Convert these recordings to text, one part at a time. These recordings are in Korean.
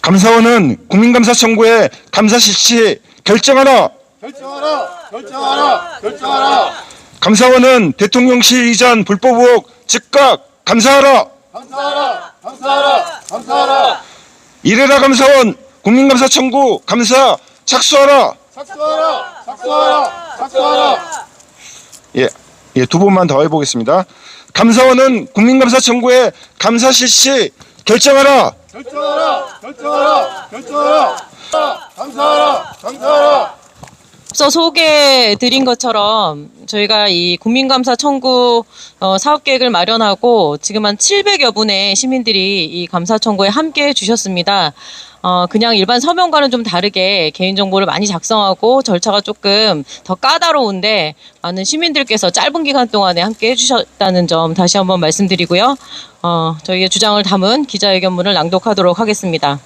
감사원은 국민감사 청구에 감사 실시 결정하라. 결정하라. 감사원은 대통령실 이전 불법 의혹 즉각 감사하라. 감사하라. 이래라 감사원 국민감사 청구 감사 착수하라. 착수하라. 예, 두 번만 더 해보겠습니다. 감사원은 국민감사 청구에 감사 실시 결정하라. 결정하라. 감사하라. 앞서 소개해드린 것처럼 저희가 이 국민감사 청구 사업계획을 마련하고 지금 한 700여 분의 시민들이 이 감사 청구에 함께 해주셨습니다. 그냥 일반 서명과는 좀 다르게 개인정보를 많이 작성하고 절차가 조금 더 까다로운데 많은 시민들께서 짧은 기간 동안에 함께 해주셨다는 점 다시 한번 말씀드리고요. 저희의 주장을 담은 기자회견문을 낭독하도록 하겠습니다.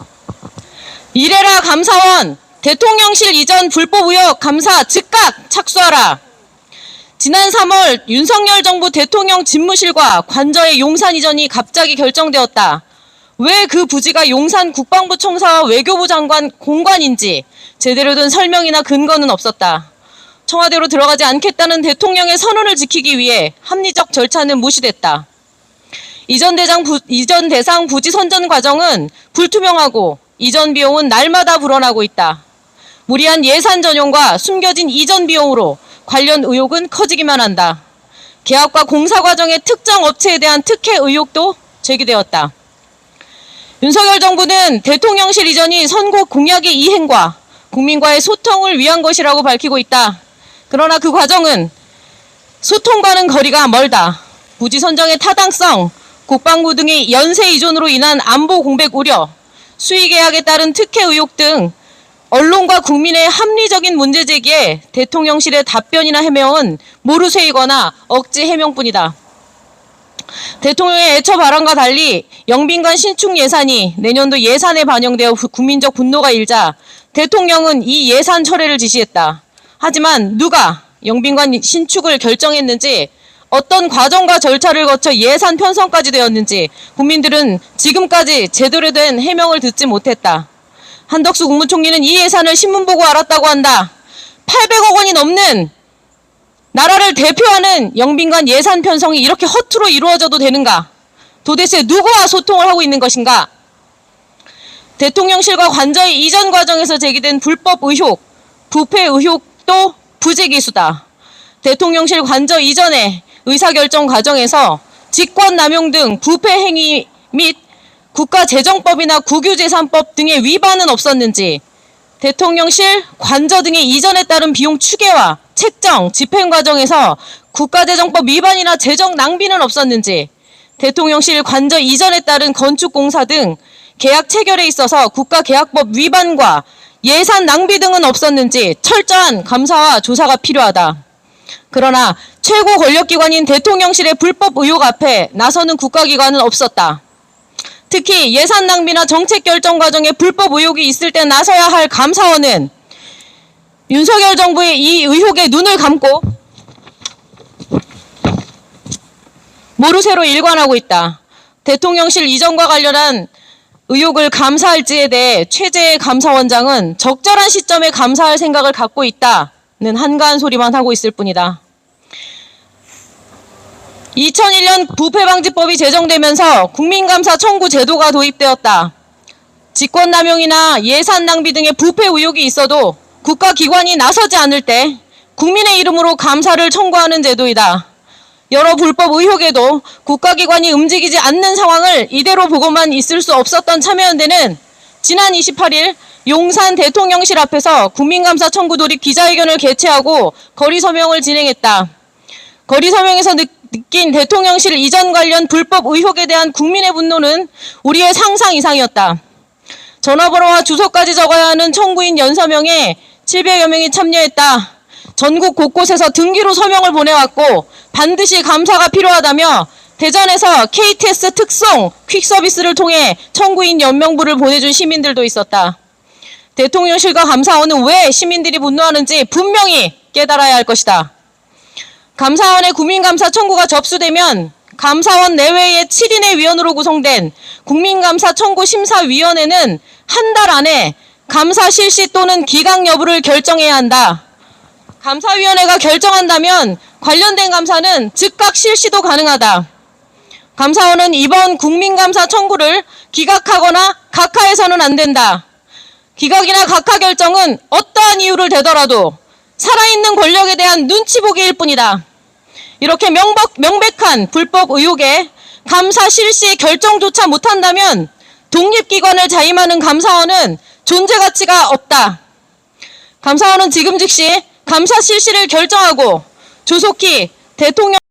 이래라 감사원! 대통령실 이전 불법 의혹 감사 즉각 착수하라. 지난 3월 윤석열 정부 대통령 집무실과 관저의 용산 이전이 갑자기 결정되었다. 왜 그 부지가 용산 국방부 청사와 외교부 장관 공관인지 제대로 된 설명이나 근거는 없었다. 청와대로 들어가지 않겠다는 대통령의 선언을 지키기 위해 합리적 절차는 무시됐다. 이전 대상 부지 선정 과정은 불투명하고 이전 비용은 날마다 불어나고 있다. 무리한 예산 전용과 숨겨진 이전 비용으로 관련 의혹은 커지기만 한다. 계약과 공사 과정의 특정 업체에 대한 특혜 의혹도 제기되었다. 윤석열 정부는 대통령실 이전이 선거 공약의 이행과 국민과의 소통을 위한 것이라고 밝히고 있다. 그러나 그 과정은 소통과는 거리가 멀다. 부지 선정의 타당성, 국방부 등의 연쇄 이전으로 인한 안보 공백 우려, 수의 계약에 따른 특혜 의혹 등 언론과 국민의 합리적인 문제 제기에 대통령실의 답변이나 해명은 모르쇠이거나 억지 해명뿐이다. 대통령의 애처 발언과 달리 영빈관 신축 예산이 내년도 예산에 반영되어 국민적 분노가 일자 대통령은 이 예산 철회를 지시했다. 하지만 누가 영빈관 신축을 결정했는지 어떤 과정과 절차를 거쳐 예산 편성까지 되었는지 국민들은 지금까지 제대로 된 해명을 듣지 못했다. 한덕수 국무총리는 이 예산을 신문 보고 알았다고 한다. 800억 원이 넘는 나라를 대표하는 영빈관 예산 편성이 이렇게 허투루 이루어져도 되는가? 도대체 누구와 소통을 하고 있는 것인가? 대통령실과 관저의 이전 과정에서 제기된 불법 의혹, 부패 의혹도 부재기수다. 대통령실 관저 이전의 의사결정 과정에서 직권남용 등 부패 행위 및 국가재정법이나 국유재산법 등의 위반은 없었는지, 대통령실, 관저 등의 이전에 따른 비용 추계와 책정, 집행 과정에서 국가재정법 위반이나 재정 낭비는 없었는지, 대통령실 관저 이전에 따른 건축공사 등 계약 체결에 있어서 국가계약법 위반과 예산 낭비 등은 없었는지 철저한 감사와 조사가 필요하다. 그러나 최고 권력기관인 대통령실의 불법 의혹 앞에 나서는 국가기관은 없었다. 특히 예산 낭비나 정책 결정 과정에 불법 의혹이 있을 때 나서야 할 감사원은 윤석열 정부의 이 의혹에 눈을 감고 모르쇠로 일관하고 있다. 대통령실 이전과 관련한 의혹을 감사할지에 대해 최재해 감사원장은 적절한 시점에 감사할 생각을 갖고 있다는 한가한 소리만 하고 있을 뿐이다. 2001년 부패방지법이 제정되면서 국민감사 청구 제도가 도입되었다. 직권남용이나 예산 낭비 등의 부패 의혹이 있어도 국가기관이 나서지 않을 때 국민의 이름으로 감사를 청구하는 제도이다. 여러 불법 의혹에도 국가기관이 움직이지 않는 상황을 이대로 보고만 있을 수 없었던 참여연대는 지난 28일 용산 대통령실 앞에서 국민감사 청구 돌입 기자회견을 개최하고 거리서명을 진행했다. 거리서명에서 느낀 대통령실 이전 관련 불법 의혹에 대한 국민의 분노는 우리의 상상 이상이었다. 전화번호와 주소까지 적어야 하는 청구인 연서명에 700여 명이 참여했다. 전국 곳곳에서 등기로 서명을 보내왔고 반드시 감사가 필요하다며 대전에서 KTX 특송 퀵서비스를 통해 청구인 연명부를 보내준 시민들도 있었다. 대통령실과 감사원은 왜 시민들이 분노하는지 분명히 깨달아야 할 것이다. 감사원의 국민감사 청구가 접수되면 감사원 내외의 7인의 위원으로 구성된 국민감사 청구 심사위원회는 한 달 안에 감사 실시 또는 기각 여부를 결정해야 한다. 감사위원회가 결정한다면 관련된 감사는 즉각 실시도 가능하다. 감사원은 이번 국민감사 청구를 기각하거나 각하해서는 안 된다. 기각이나 각하 결정은 어떠한 이유를 대더라도 살아있는 권력에 대한 눈치 보기일 뿐이다. 이렇게 명백한 불법 의혹에 감사 실시 결정조차 못한다면 독립기관을 자임하는 감사원은 존재 가치가 없다. 감사원은 지금 즉시 감사 실시를 결정하고 조속히 대통령